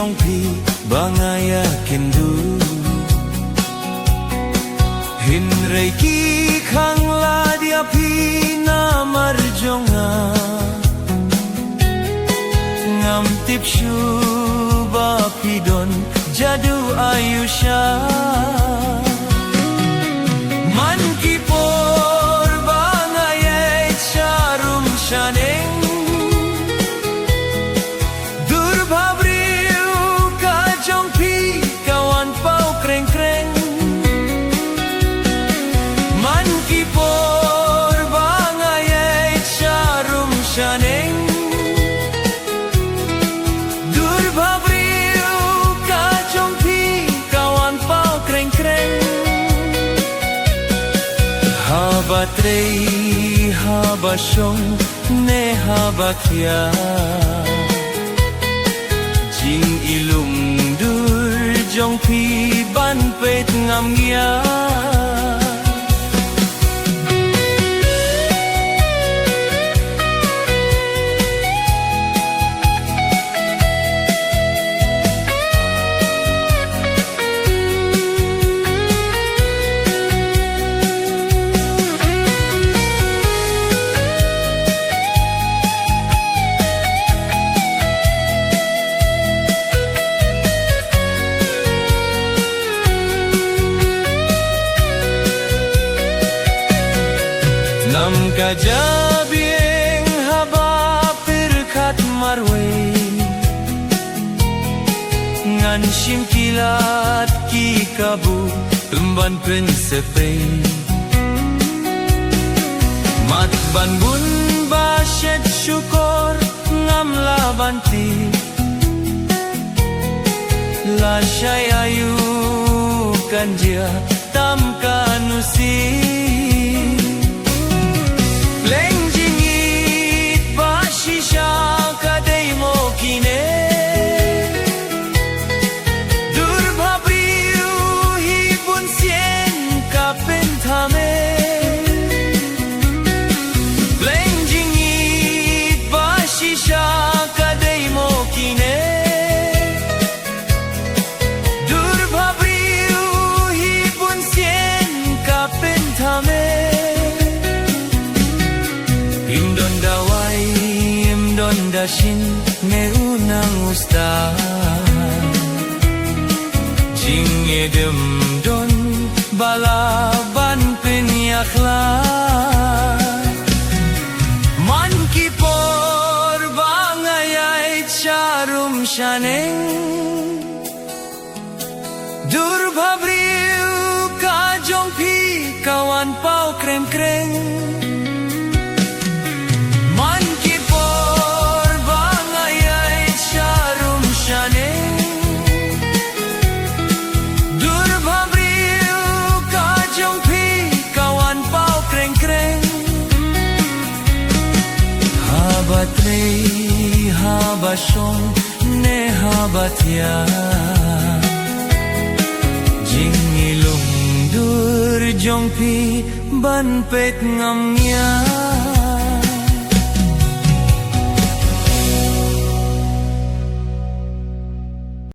jong pi bangaya kendu hin rei ki khang la dia pi na marjonga ngam tip shu ba pi don jadu ayusha man ki por bangaya charum shaneng Batrei haba shong ne haba kia jing ilung dur jong pi ban pet ngam ngia Nam kajabieng haba pirkat marwe ngan shim kilat ki kabu tumban pen sepre mat ban bun ba shet syukur ngam la banti la shay ayu kanjia tam kanusi Leng jingit ba shisha kadai mo kine Dur babriu hi bun sien ka pentame Leng jingit ba shisha kadai mo kine Dur babriu hi bun sien ka pentame Dashin me unang usta jing edem don balaban penyakla man ki por bangayai charum shaneng dur babriu ka jong pi kawan pau krem kreng Batrei haba shong ne haba tia jing ilung dur jong pi ban pet ngam nya